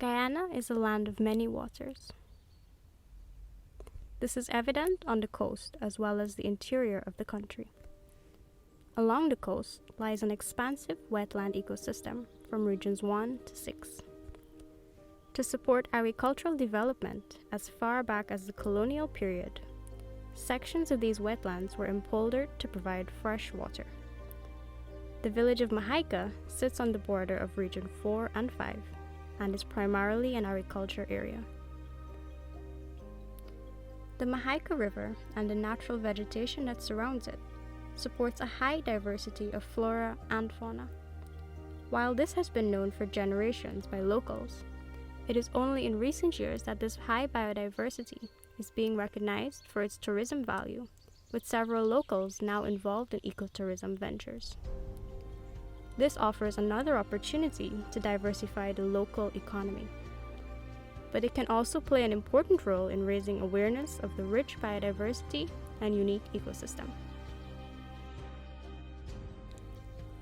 Guyana is a land of many waters. This is evident on the coast as well as the interior of the country. Along the coast lies an expansive wetland ecosystem from regions 1 to 6. To support agricultural development as far back as the colonial period, sections of these wetlands were impoldered to provide fresh water. The village of Mahaica sits on the border of Region 4 and 5 and is primarily an agriculture area. The Mahaica River and the natural vegetation that surrounds it supports a high diversity of flora and fauna. While this has been known for generations by locals, it is only in recent years that this high biodiversity is being recognized for its tourism value, with several locals now involved in ecotourism ventures. This offers another opportunity to diversify the local economy. But it can also play an important role in raising awareness of the rich biodiversity and unique ecosystem.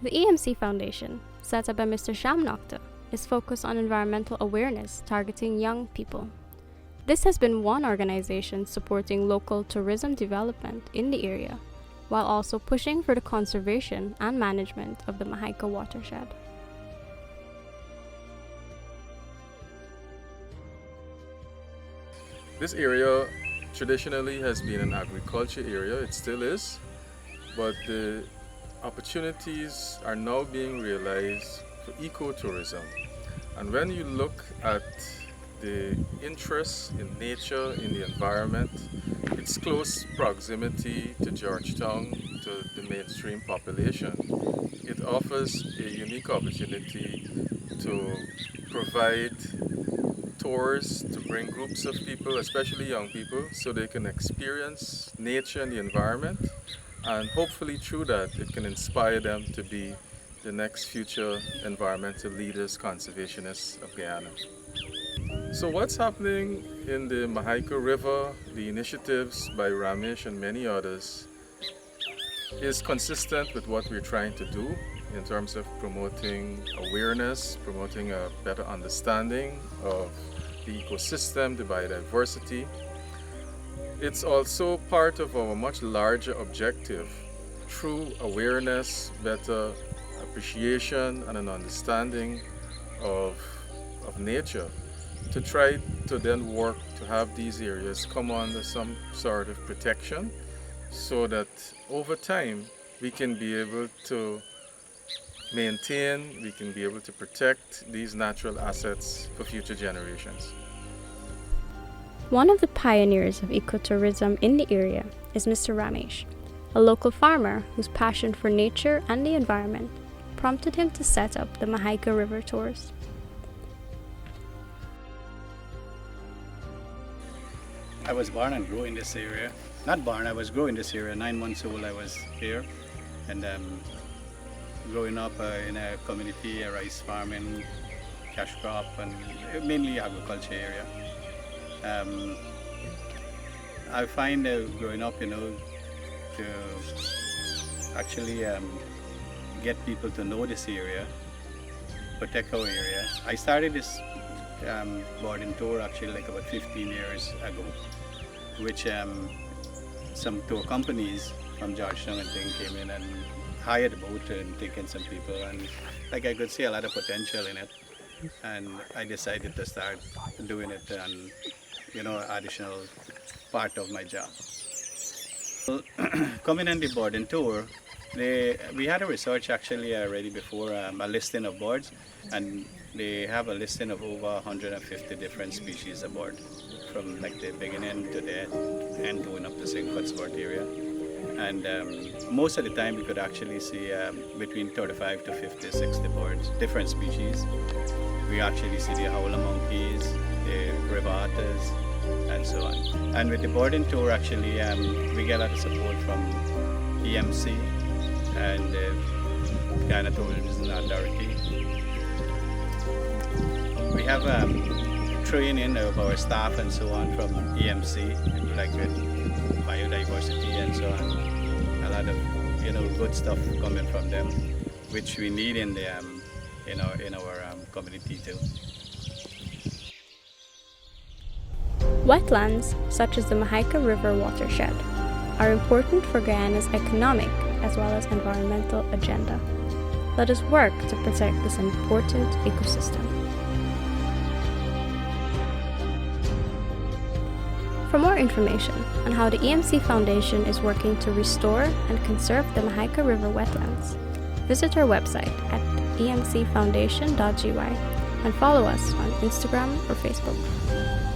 The EMC Foundation, set up by Mr. Sham Nokta, is focused on environmental awareness targeting young people. This has been one organization supporting local tourism development in the area, while also pushing for the conservation and management of the Mahaica watershed. This area traditionally has been an agriculture area, it still is, but the opportunities are now being realized for ecotourism. And when you look at the interest in nature, in the environment, its close proximity to Georgetown, to the mainstream population, it offers a unique opportunity to provide tours, to bring groups of people, especially young people, so they can experience nature and the environment, and hopefully through that it can inspire them to be the next future environmental leaders, conservationists of Guyana. So what's happening in the Mahaica River, the initiatives by Ramesh and many others, is consistent with what we're trying to do in terms of promoting awareness, promoting a better understanding of the ecosystem, the biodiversity. It's also part of our much larger objective through awareness, better appreciation and an understanding of nature, to try to then work to have these areas come under some sort of protection so that over time we can be able to maintain, we can be able to protect these natural assets for future generations. One of the pioneers of ecotourism in the area is Mr. Ramesh, a local farmer whose passion for nature and the environment prompted him to set up the Mahaica River Tours. I was born and grew in this area. Not born, I was growing in this area. 9 months old I was here. And growing up in a community, a rice farming, cash crop, and mainly agriculture area. I find growing up, to actually get people to know this area, protect our area. I started this boarding tour actually like about 15 years ago, which some tour companies from Georgetown and thing came in and hired a boat and taken some people, and like I could see a lot of potential in it, and I decided to start doing it and additional part of my job. Coming on the boarding tour, we had a research actually already before, a listing of boards, and they have a listing of over 150 different species aboard, from like the beginning to the end, going up to St. Cuthbert area. And most of the time we could actually see between 35 to 50, 60 boards, different species. We actually see the howler monkeys, the river otters, and so on. And with the boarding tour, actually, we get a lot of support from EMC and Guyana Tourism Authority. We have training of our staff and so on from EMC, like with biodiversity and so on. A lot of good stuff coming from them, which we need in the in our community too. Wetlands, such as the Mahaica River watershed, are important for Guyana's economic as well as environmental agenda. Let us work to protect this important ecosystem. For more information on how the EMC Foundation is working to restore and conserve the Mahaica River wetlands, visit our website at emcfoundation.gy and follow us on Instagram or Facebook.